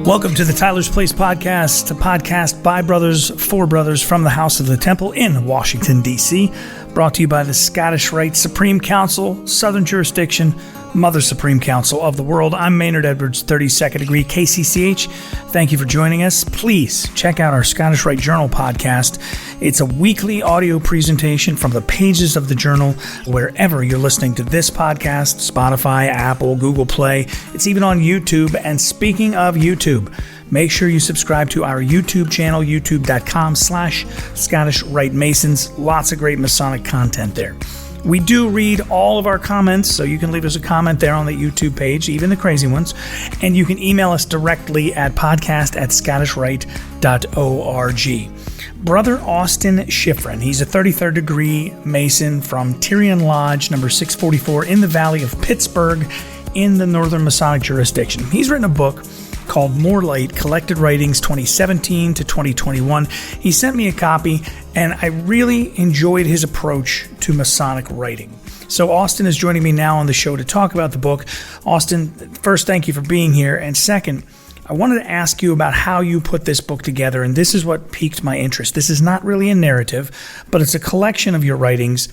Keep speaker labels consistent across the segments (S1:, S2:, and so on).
S1: Welcome to the Tyler's Place podcast, a podcast by brothers, for brothers from the House of the Temple in Washington, D.C., brought to you by the Scottish Rite Supreme Council, Southern Jurisdiction, Mother Supreme Council of the world. I'm Maynard Edwards, 32nd degree KCCH. Thank you for joining us. Please check out our Scottish Rite Journal podcast. It's a weekly audio presentation from the pages of the journal wherever you're listening to this podcast, Spotify, Apple, Google Play. It's even on YouTube. And speaking of YouTube, make sure you subscribe to our YouTube channel, youtube.com/Scottish Rite Masons. Lots of great Masonic content there. We do read all of our comments, so you can leave us a comment there on the YouTube page, even the crazy ones. And you can email us directly at podcast@scottishrite.org. Brother Austin Schifrin, he's a 33rd degree Mason from Tyrion Lodge, number 644 in the Valley of Pittsburgh in the Northern Masonic jurisdiction. He's written a book called More Light, Collected Writings 2017 to 2021. He sent me a copy, and I really enjoyed his approach to Masonic writing. So Austin is joining me now on the show to talk about the book. Austin, first, thank you for being here. And second, I wanted to ask you about how you put this book together, and this is what piqued my interest. This is not really a narrative, but it's a collection of your writings.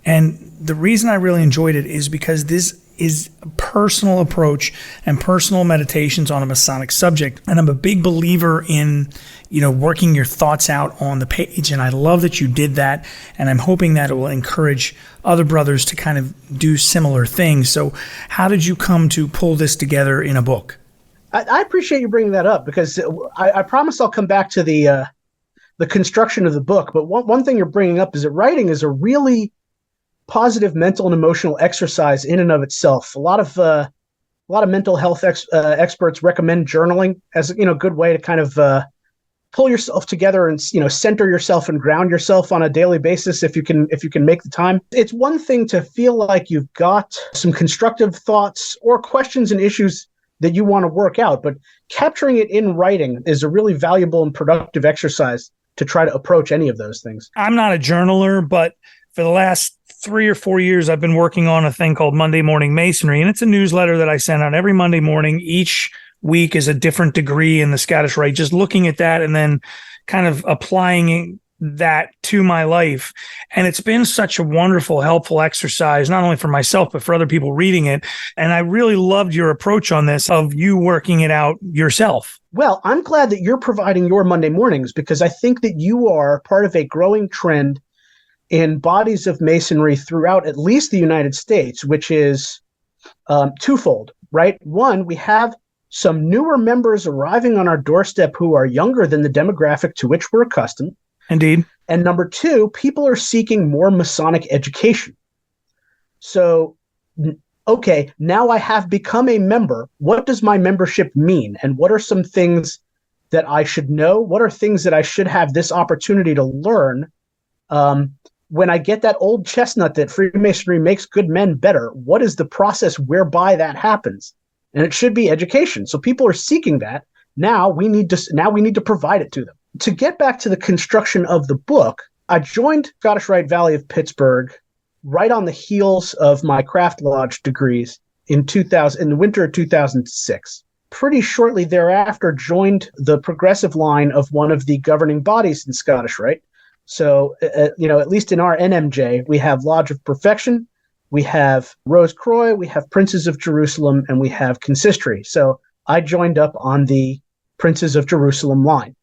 S1: And the reason I really enjoyed it is because this is a personal approach and personal meditations on a Masonic subject. And I'm a big believer in, working your thoughts out on the page. And I love that you did that. And I'm hoping that it will encourage other brothers to kind of do similar things. So how did you come to pull this together in a book?
S2: I appreciate you bringing that up, because I promise I'll come back to the construction of the book. But one thing you're bringing up is that writing is a really positive mental and emotional exercise in and of itself. A lot of mental health experts recommend journaling as a good way to kind of pull yourself together and center yourself and ground yourself on a daily basis if you can make the time. It's one thing to feel like you've got some constructive thoughts or questions and issues that you want to work out, but capturing it in writing is a really valuable and productive exercise to try to approach any of those things.
S1: I'm not a journaler, but for the last 3 or 4 years, I've been working on a thing called Monday Morning Masonry, and it's a newsletter that I send out every Monday morning. Each week is a different degree in the Scottish Rite, just looking at that and then kind of applying that to my life. And it's been such a wonderful, helpful exercise, not only for myself, but for other people reading it. And I really loved your approach on this, of you working it out yourself.
S2: Well, I'm glad that you're providing your Monday mornings, because I think that you are part of a growing trend in bodies of Masonry throughout at least the United States, which is twofold, right? One, we have some newer members arriving on our doorstep who are younger than the demographic to which we're accustomed.
S1: Indeed.
S2: And number two, people are seeking more Masonic education. So, okay, now I have become a member. What does my membership mean? And what are some things that I should know? What are things that I should have this opportunity to learn? When I get that old chestnut that Freemasonry makes good men better, what is the process whereby that happens? And it should be education. So people are seeking that. Now we need to provide it to them. To get back to the construction of the book, I joined Scottish Rite Valley of Pittsburgh right on the heels of my craft lodge degrees in the winter of 2006. Pretty shortly thereafter, joined the progressive line of one of the governing bodies in Scottish Rite. So, at least in our NMJ, we have Lodge of Perfection, we have Rose Croix, we have Princes of Jerusalem, and we have Consistory. So I joined up on the Princes of Jerusalem line,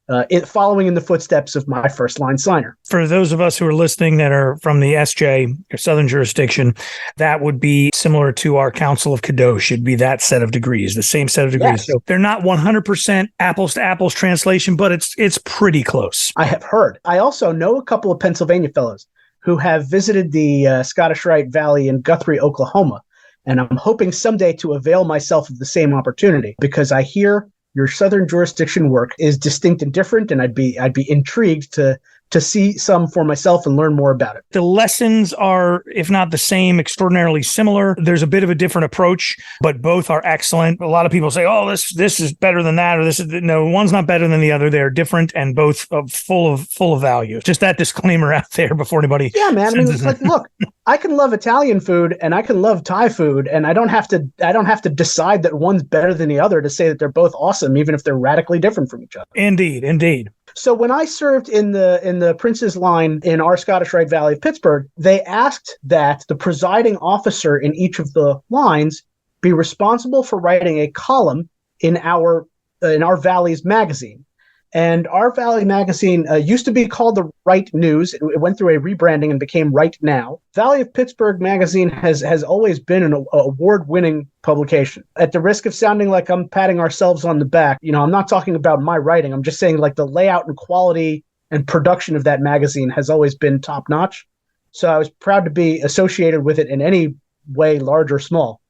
S2: following in the footsteps of my first line signer.
S1: For those of us who are listening that are from the SJ, or Southern Jurisdiction, that would be similar to our Council of Kadosh. It'd be that set of degrees, the same set of degrees. Yes. So they're not 100% apples to apples translation, but it's pretty close.
S2: I have heard. I also know a couple of Pennsylvania fellows who have visited the Scottish Rite Valley in Guthrie, Oklahoma. And I'm hoping someday to avail myself of the same opportunity, because I hear your Southern Jurisdiction work is distinct and different, and I'd be intrigued to to see some for myself and learn more about it.
S1: The lessons are, if not the same, extraordinarily similar. There's a bit of a different approach, but both are excellent. A lot of people say, "Oh, this is better than that," or "This is no, one's not better than the other." They're different and both full of value. Just that disclaimer out there before anybody.
S2: Yeah, man. I mean, it's like, look, I can love Italian food and I can love Thai food, and I don't have to decide that one's better than the other to say that they're both awesome, even if they're radically different from each other.
S1: Indeed.
S2: So when I served in the Prince's Line in our Scottish Rite Valley of Pittsburgh, they asked that the presiding officer in each of the lines be responsible for writing a column in our Valley's magazine. And our Valley magazine used to be called the Right News. It went through a rebranding and became Right Now. Valley of Pittsburgh magazine has always been an award-winning publication. At the risk of sounding like I'm patting ourselves on the back, I'm not talking about my writing. I'm just saying like the layout and quality and production of that magazine has always been top-notch. So I was proud to be associated with it in any way, large or small.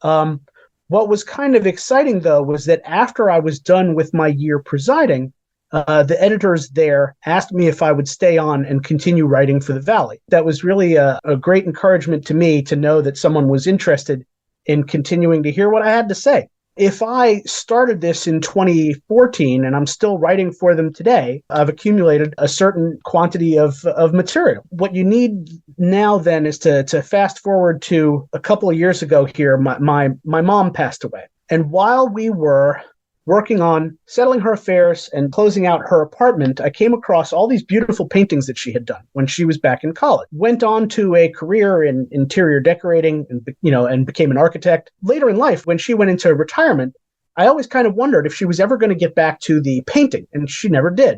S2: What was kind of exciting, though, was that after I was done with my year presiding, the editors there asked me if I would stay on and continue writing for the Valley. That was really a great encouragement to me to know that someone was interested in continuing to hear what I had to say. If I started this in 2014 and I'm still writing for them today, I've accumulated a certain quantity of material. What you need now then is to fast forward to a couple of years ago here. My mom passed away. And while we were working on settling her affairs and closing out her apartment, I came across all these beautiful paintings that she had done when she was back in college. Went on to a career in interior decorating and became an architect. Later in life, when she went into retirement, I always kind of wondered if she was ever going to get back to the painting, and she never did.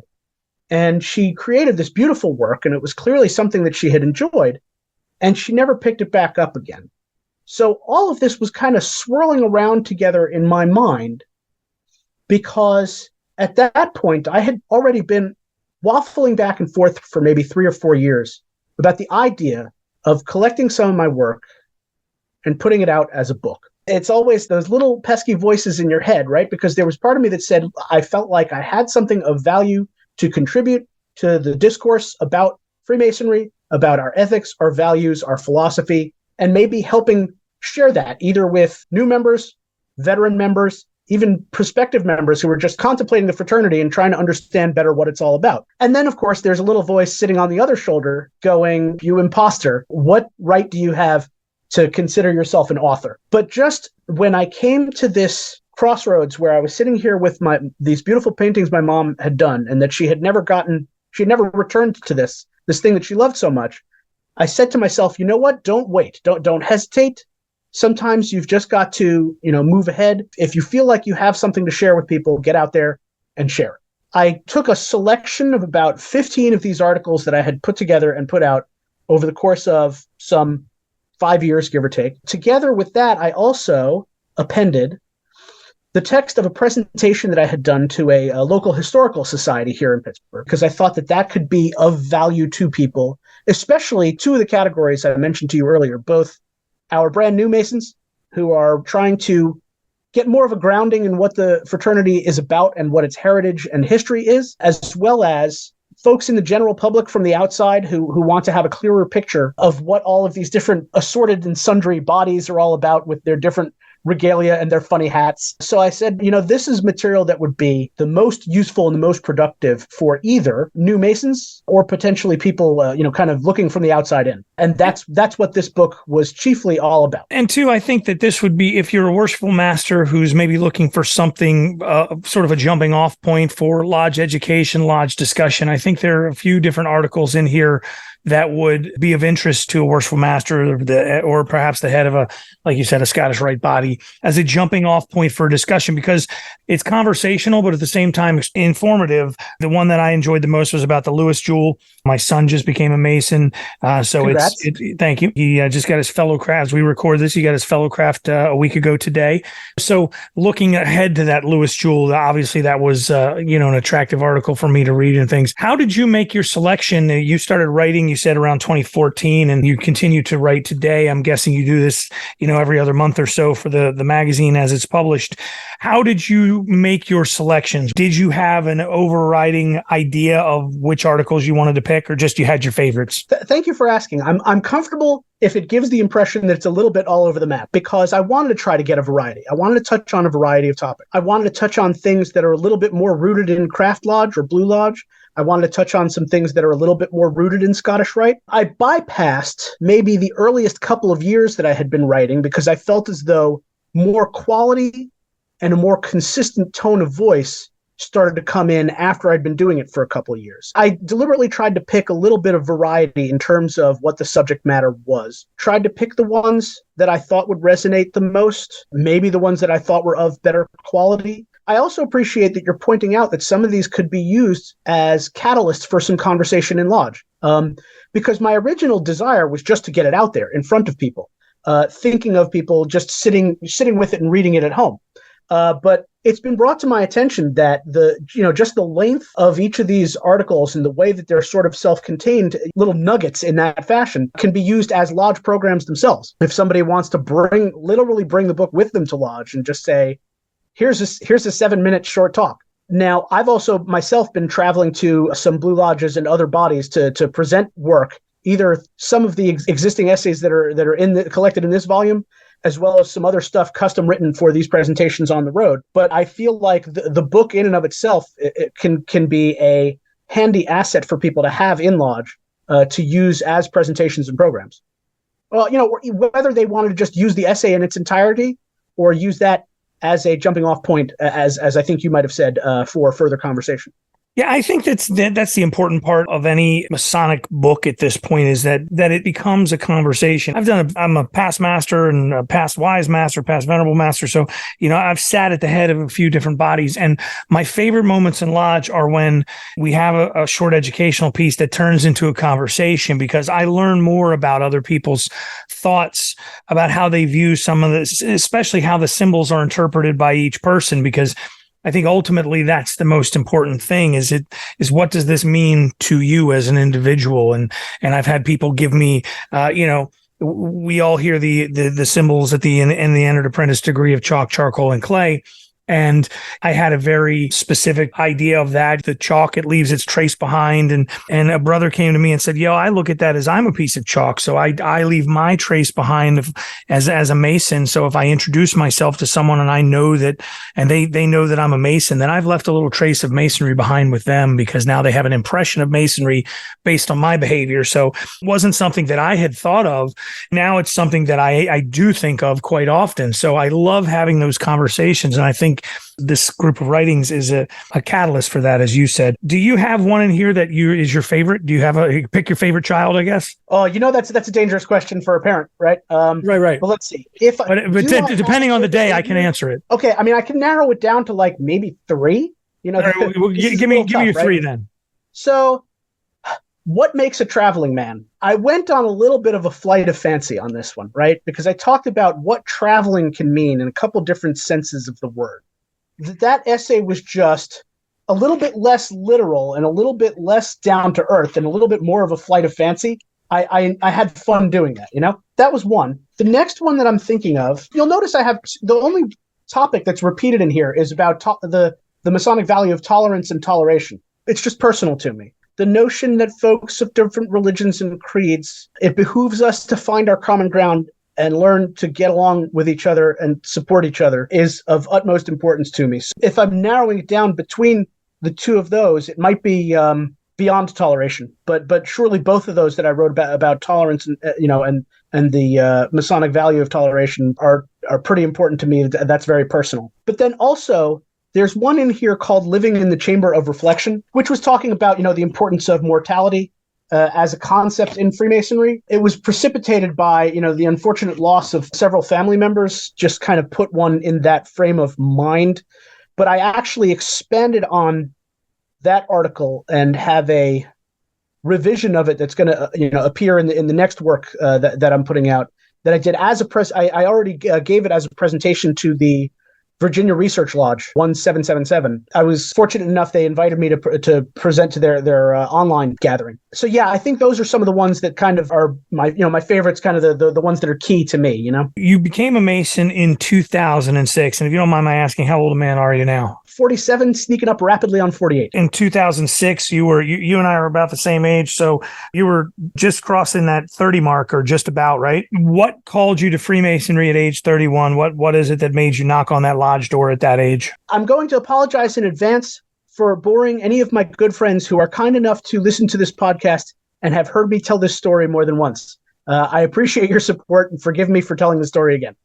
S2: And she created this beautiful work, and it was clearly something that she had enjoyed, and she never picked it back up again. So all of this was kind of swirling around together in my mind, because at that point, I had already been waffling back and forth for maybe 3 or 4 years about the idea of collecting some of my work and putting it out as a book. It's always those little pesky voices in your head, right? Because there was part of me that said I felt like I had something of value to contribute to the discourse about Freemasonry, about our ethics, our values, our philosophy, and maybe helping share that either with new members, veteran members, even prospective members who were just contemplating the fraternity and trying to understand better what it's all about. And then, of course, there's a little voice sitting on the other shoulder going, "You imposter, what right do you have to consider yourself an author?" But just when I came to this crossroads where I was sitting here with these beautiful paintings my mom had done, and that she had never returned to this thing that she loved so much, I said to myself, you know what? Don't wait. Don't hesitate. Sometimes you've just got to, move ahead. If you feel like you have something to share with people, get out there and share it. I took a selection of about 15 of these articles that I had put together and put out over the course of some 5 years, give or take. Together with that, I also appended the text of a presentation that I had done to a local historical society here in Pittsburgh, because I thought that could be of value to people, especially two of the categories I mentioned to you earlier, both our brand new Masons who are trying to get more of a grounding in what the fraternity is about and what its heritage and history is, as well as folks in the general public from the outside who want to have a clearer picture of what all of these different assorted and sundry bodies are all about with their different regalia and their funny hats. So I said, this is material that would be the most useful and the most productive for either new Masons or potentially people, kind of looking from the outside in. And that's what this book was chiefly all about.
S1: And two, I think that this would be, if you're a Worshipful Master who's maybe looking for something, sort of a jumping off point for lodge education, lodge discussion, I think there are a few different articles in here that would be of interest to a Worshipful Master or perhaps the head of like you said, a Scottish Rite body as a jumping off point for a discussion, because it's conversational, but at the same time, informative. The one that I enjoyed the most was about the Lewis Jewel. My son just became a Mason. Thank you. He just got his fellow craft. As we record this, he got his fellow craft a week ago today. So looking ahead to that Lewis Jewel, obviously that was, an attractive article for me to read and things. How did you make your selection? You started writing, you said around 2014, and you continue to write today. I'm guessing you do this, every other month or so for the magazine as it's published. How did you make your selections? Did you have an overriding idea of which articles you wanted to pick, or just you had your favorites?
S2: Thank you for asking. I'm comfortable if it gives the impression that it's a little bit all over the map, because I wanted to try to get a variety. I wanted to touch on a variety of topics. I wanted to touch on things that are a little bit more rooted in Craft Lodge or Blue Lodge. I wanted to touch on some things that are a little bit more rooted in Scottish Rite. I bypassed maybe the earliest couple of years that I had been writing because I felt as though more quality and a more consistent tone of voice started to come in after I'd been doing it for a couple of years. I deliberately tried to pick a little bit of variety in terms of what the subject matter was. Tried to pick the ones that I thought would resonate the most, maybe the ones that I thought were of better quality. I also appreciate that you're pointing out that some of these could be used as catalysts for some conversation in Lodge, because my original desire was just to get it out there in front of people, thinking of people just sitting with it and reading it at home. But it's been brought to my attention that just the length of each of these articles and the way that they're sort of self-contained little nuggets in that fashion can be used as Lodge programs themselves. If somebody wants to literally bring the book with them to Lodge and just say, here's a 7-minute short talk. Now, I've also myself been traveling to some Blue Lodges and other bodies to present work, either some of the existing essays that are collected in this volume, as well as some other stuff custom written for these presentations on the road. But I feel like the book in and of itself it can be a handy asset for people to have in Lodge to use as presentations and programs. Well, whether they wanted to just use the essay in its entirety or use that as a jumping off point, as I think you might have said, for further conversation.
S1: Yeah, I think that's the important part of any Masonic book at this point is that it becomes a conversation. I'm a past master and a past wise master, past venerable master. So, I've sat at the head of a few different bodies, and my favorite moments in Lodge are when we have a short educational piece that turns into a conversation, because I learn more about other people's thoughts about how they view some of this, especially how the symbols are interpreted by each person, because I think ultimately that's the most important thing is what does this mean to you as an individual? And I've had people give me, we all hear the symbols at the in the entered apprentice degree of chalk, charcoal, and clay. And I had a very specific idea of that. The chalk, it leaves its trace behind. And a brother came to me and said, I look at that as I'm a piece of chalk. So I leave my trace behind as a Mason. So if I introduce myself to someone and I know that, and they know that I'm a Mason, then I've left a little trace of Masonry behind with them, because now they have an impression of Masonry based on my behavior. So it wasn't something that I had thought of. Now it's something that I do think of quite often. So I love having those conversations. And I think this group of writings is a catalyst for that, as you said. Do you have one in here that is your favorite? Do you have pick your favorite child, I guess? Oh,
S2: that's a dangerous question for a parent, right?
S1: Right.
S2: But let's see.
S1: Depending on the day, I can answer it.
S2: Okay, I mean, I can narrow it down to like maybe 3.
S1: Right, give me your 3 then.
S2: So, what makes a traveling man? I went on a little bit of a flight of fancy on this one, right? Because I talked about what traveling can mean in a couple different senses of the word. That essay was just a little bit less literal and a little bit less down to earth and a little bit more of a flight of fancy. I had fun doing that, That was one. The next one that I'm thinking of, you'll notice I have the only topic that's repeated in here is about the Masonic value of tolerance and toleration. It's just personal to me. The notion that folks of different religions and creeds, it behooves us to find our common ground and learn to get along with each other and support each other is of utmost importance to me. So if I'm narrowing it down between the two of those, it might be beyond toleration. But surely both of those that I wrote about tolerance and the Masonic value of toleration are pretty important to me. That's very personal. But then also, there's one in here called Living in the Chamber of Reflection, which was talking about, the importance of mortality as a concept in Freemasonry. It was precipitated by, the unfortunate loss of several family members, just kind of put one in that frame of mind. But I actually expanded on that article and have a revision of it that's going to, appear in the next work that I'm putting out, that I did as a I already gave it as a presentation to the Virginia Research Lodge 1777. I was fortunate enough they invited me to present to their online gathering. So yeah, I think those are some of the ones that kind of are my favorites, kind of the ones that are key to me,
S1: You became a Mason in 2006, and if you don't mind my asking, how old a man are you now?
S2: 47, sneaking up rapidly on 48.
S1: In 2006, you and I are about the same age, so you were just crossing that 30 mark, or just about, right? What called you to Freemasonry at age 31? What is it that made you knock on that lodge door at that age?
S2: I'm going to apologize in advance for boring any of my good friends who are kind enough to listen to this podcast and have heard me tell this story more than once. I appreciate your support, and forgive me for telling the story again.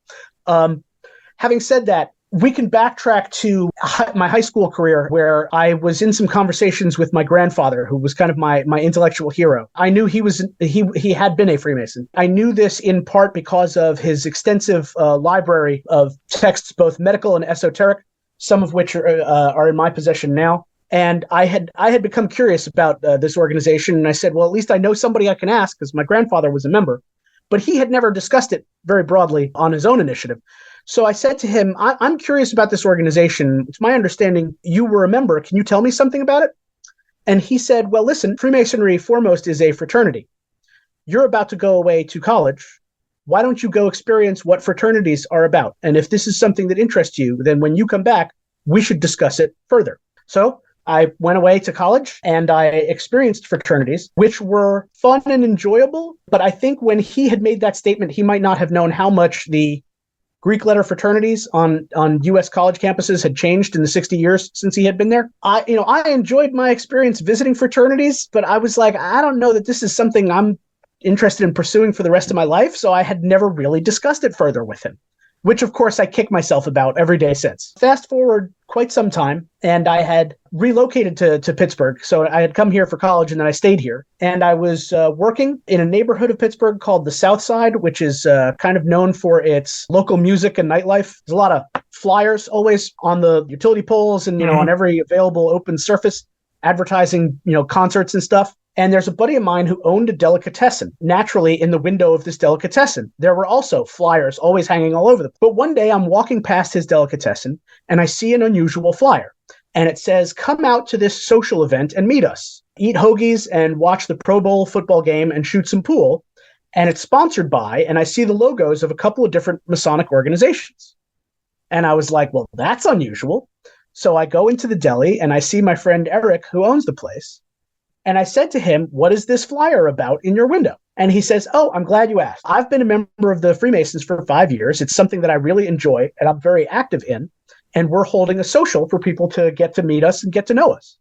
S2: Having said that, we can backtrack to my high school career, where I was in some conversations with my grandfather, who was kind of my intellectual hero. I knew he had been a Freemason. I knew this in part because of his extensive library of texts, both medical and esoteric, some of which are in my possession now. And I had become curious about this organization, and I said, well, at least I know somebody I can ask, because my grandfather was a member, but he had never discussed it very broadly on his own initiative. So I said to him, I'm curious about this organization. It's my understanding you were a member. Can you tell me something about it? And he said, well, listen, Freemasonry foremost is a fraternity. You're about to go away to college. Why don't you go experience what fraternities are about? And if this is something that interests you, then when you come back, we should discuss it further. So I went away to college and I experienced fraternities, which were fun and enjoyable. But I think when he had made that statement, he might not have known how much the Greek letter fraternities on U.S. college campuses had changed in the 60 years since he had been there. I enjoyed my experience visiting fraternities, but I was like, I don't know that this is something I'm interested in pursuing for the rest of my life. So I had never really discussed it further with him, which of course I kick myself about every day since. Fast forward quite some time, and I had relocated to Pittsburgh. So I had come here for college, and then I stayed here. And I was working in a neighborhood of Pittsburgh called the South Side, which is kind of known for its local music and nightlife. There's a lot of flyers always on the utility poles and, on every available open surface, advertising, concerts and stuff. And there's a buddy of mine who owned a delicatessen. Naturally, in the window of this delicatessen, there were also flyers always hanging all over them. But one day I'm walking past his delicatessen and I see an unusual flyer. And it says, come out to this social event and meet us. Eat hoagies and watch the Pro Bowl football game and shoot some pool. And it's sponsored by, and I see the logos of a couple of different Masonic organizations. And I was like, well, that's unusual. So I go into the deli and I see my friend Eric, who owns the place. And I said to him, what is this flyer about in your window? And he says, oh, I'm glad you asked. I've been a member of the Freemasons for 5 years. It's something that I really enjoy and I'm very active in. And we're holding a social for people to get to meet us and get to know us.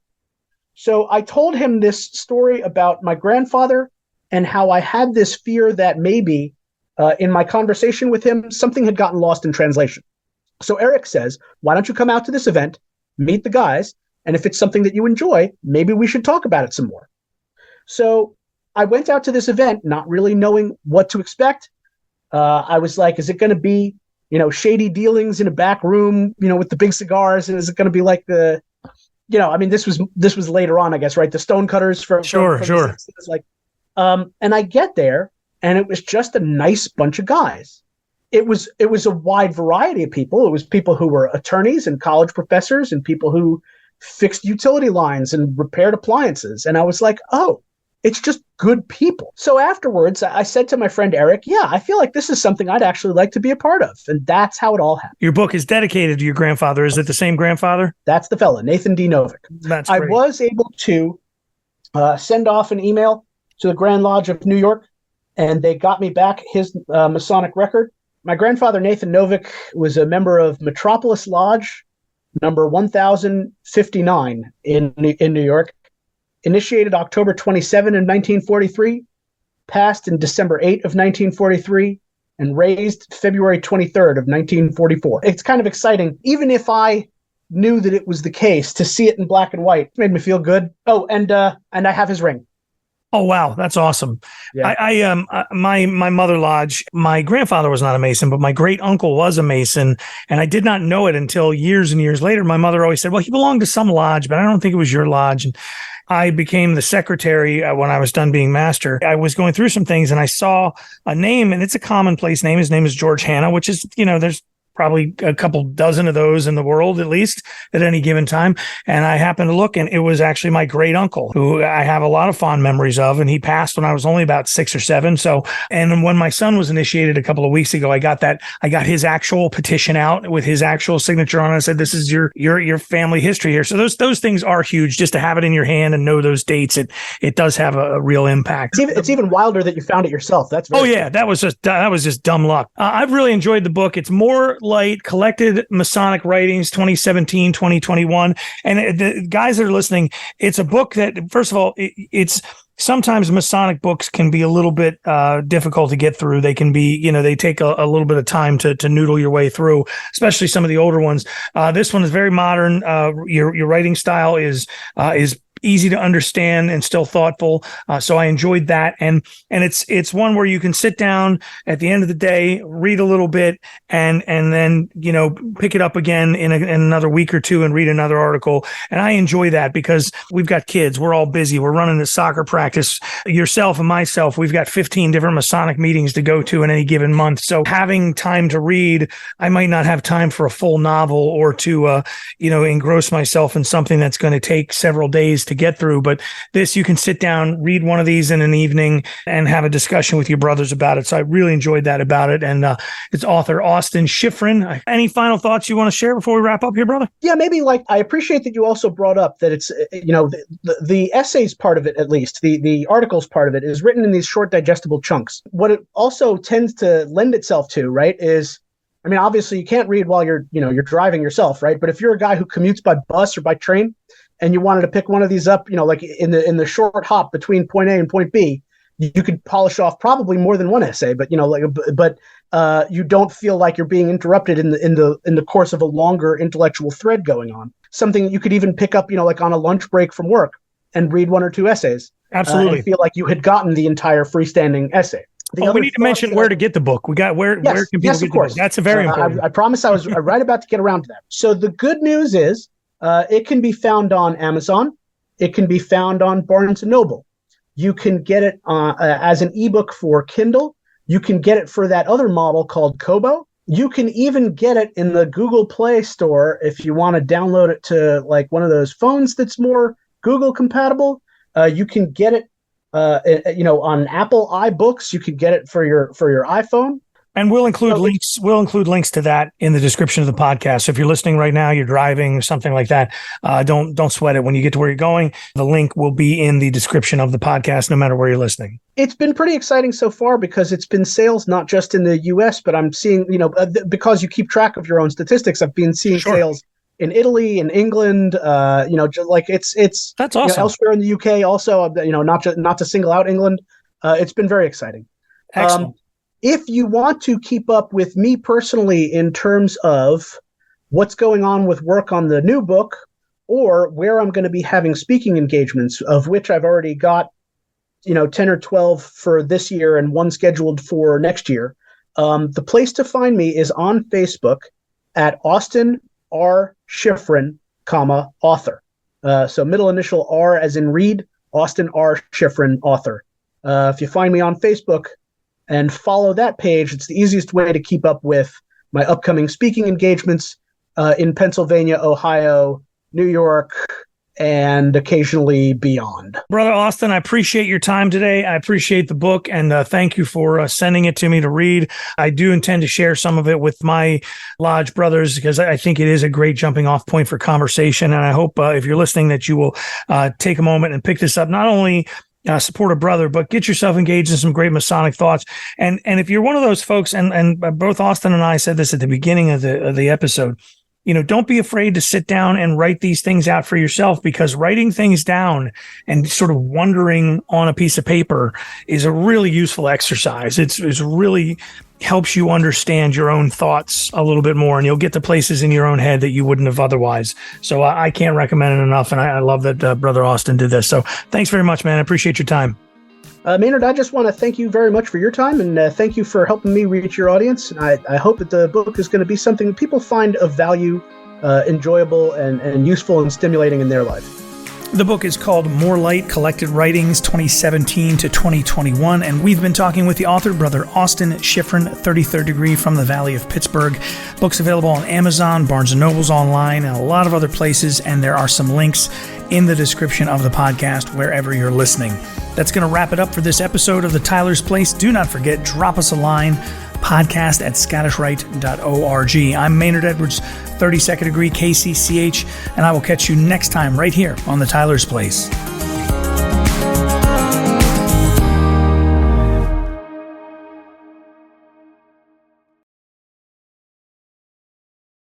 S2: So I told him this story about my grandfather and how I had this fear that maybe in my conversation with him, something had gotten lost in translation. So Eric says, why don't you come out to this event, meet the guys, and if it's something that you enjoy, maybe we should talk about it some more. So I went out to this event not really knowing what to expect. I was like, is it going to be, shady dealings in a back room, with the big cigars? And is it going to be like the, this was later on, I guess, right? The stonecutters from
S1: Sure.
S2: The 60s, like, and I get there and it was just a nice bunch of guys. It was a wide variety of people. It was people who were attorneys and college professors and people who fixed utility lines and repaired appliances. And I was like, oh, it's just good people. So afterwards, I said to my friend Eric, yeah, I feel like this is something I'd actually like to be a part of. And that's how it all happened.
S1: Your book is dedicated to your grandfather. Is it the same grandfather?
S2: That's the fella, Nathan D. Novick.
S1: That's great.
S2: I was able to send off an email to the Grand Lodge of New York, and they got me back his Masonic record. My grandfather, Nathan Novick, was a member of Metropolis Lodge, number 1059 in New York, initiated October 27 in 1943, passed in December 8 of 1943, and raised February 23rd of 1944. It's kind of exciting, even if I knew that it was the case, to see it in black and white. It made me feel good. Oh, and I have his ring.
S1: Oh, wow. That's awesome. Yeah. My mother lodge, my grandfather was not a Mason, but my great uncle was a Mason. And I did not know it until years and years later. My mother always said, well, he belonged to some lodge, but I don't think it was your lodge. And I became the secretary when I was done being master. I was going through some things and I saw a name, and it's a commonplace name. His name is George Hanna, which is, there's probably a couple dozen of those in the world, at least at any given time. And I happened to look, and it was actually my great uncle, who I have a lot of fond memories of. And he passed when I was only about 6 or 7. So, and when my son was initiated a couple of weeks ago, I got his actual petition out with his actual signature on it. I said, this is your family history here. So those things are huge. Just to have it in your hand and know those dates, it does have a real impact.
S2: It's even wilder that you found it yourself. That's
S1: cool. That was just dumb luck. I've really enjoyed the book. It's more light, collected Masonic writings, 2017, 2021. And the guys that are listening, it's a book that, first of all, it's sometimes Masonic books can be a little bit difficult to get through. They can be, they take a little bit of time to noodle your way through, especially some of the older ones. This one is very modern. Your writing style is easy to understand and still thoughtful. So I enjoyed that. And it's one where you can sit down at the end of the day, read a little bit, and then, pick it up again in another week or two and read another article. And I enjoy that because we've got kids. We're all busy. We're running the soccer practice. Yourself and myself, we've got 15 different Masonic meetings to go to in any given month. So having time to read, I might not have time for a full novel or to, engross myself in something that's going to take several days to get through. But this, you can sit down, read one of these in an evening and have a discussion with your brothers about it. So I really enjoyed that about it. And it's author Austin Schifrin. Any final thoughts you want to share before we wrap up here, brother?
S2: Yeah, maybe I appreciate that you also brought up that it's, the essays part of it, at least the articles part of it is written in these short digestible chunks. What it also tends to lend itself to, right, is, obviously you can't read while you're driving yourself, right? But if you're a guy who commutes by bus or by train, and you wanted to pick one of these up, like in the short hop between point A and point B, you could polish off probably more than one essay, but you don't feel like you're being interrupted in the course of a longer intellectual thread going on. Something you could even pick up, like on a lunch break from work and read one or two essays.
S1: Absolutely.
S2: And feel like you had gotten the entire freestanding essay.
S1: We need to mention where to get the book. We got where can people get the book? That's a very important.
S2: I promise I was right about to get around to that. So the good news is, it can be found on Amazon. It can be found on Barnes & Noble. You can get it as an ebook for Kindle. You can get it for that other model called Kobo. You can even get it in the Google Play Store if you want to download it to like one of those phones that's more Google compatible. You can get it, on Apple iBooks. You can get it for your iPhone.
S1: And we'll include links. We'll include links to that in the description of the podcast. So if you're listening right now, you're driving or something like that, don't sweat it. When you get to where you're going, the link will be in the description of the podcast, no matter where you're listening.
S2: It's been pretty exciting so far because it's been sales not just in the U.S., but I'm seeing, because you keep track of your own statistics, I've been seeing sales in Italy, in England, it's
S1: that's awesome.
S2: Elsewhere in the UK also, not to single out England. It's been very exciting.
S1: Excellent.
S2: If you want to keep up with me personally in terms of what's going on with work on the new book or where I'm going to be having speaking engagements, of which I've already got, 10 or 12 for this year and one scheduled for next year, the place to find me is on Facebook at Austin R. Schifrin, author. So middle initial R as in Reed, Austin R. Schifrin, author. If you find me on Facebook and follow that page, it's the easiest way to keep up with my upcoming speaking engagements in Pennsylvania, Ohio, New York, and occasionally beyond.
S1: Brother Austin, I appreciate your time today. I appreciate the book, and thank you for sending it to me to read. I do intend to share some of it with my lodge brothers because I think it is a great jumping off point for conversation. And I hope if you're listening that you will take a moment and pick this up, not only support a brother, but get yourself engaged in some great Masonic thoughts. And if you're one of those folks, and both Austin and I said this at the beginning of the episode, don't be afraid to sit down and write these things out for yourself, because writing things down and sort of wondering on a piece of paper is a really useful exercise. It's really helps you understand your own thoughts a little bit more, and you'll get to places in your own head that you wouldn't have otherwise. So I can't recommend it enough, and I love that Brother Austin did this. So thanks very much, man. I appreciate your time.
S2: Maynard, I just want to thank you very much for your time, and thank you for helping me reach your audience. And I hope that the book is going to be something that people find of value, enjoyable, and useful and stimulating in their life.
S1: The book is called More Light, Collected Writings 2017 to 2021, and we've been talking with the author, Brother Austin Schifrin, 33rd degree from the Valley of Pittsburgh. Book's available on Amazon, Barnes & Noble's online, and a lot of other places, and there are some links in the description of the podcast wherever you're listening. That's going to wrap it up for this episode of The Tyler's Place. Do not forget, drop us a line, podcast@scottishrite.org. I'm Maynard Edwards, 32nd degree KCCH, and I will catch you next time right here on The Tyler's Place.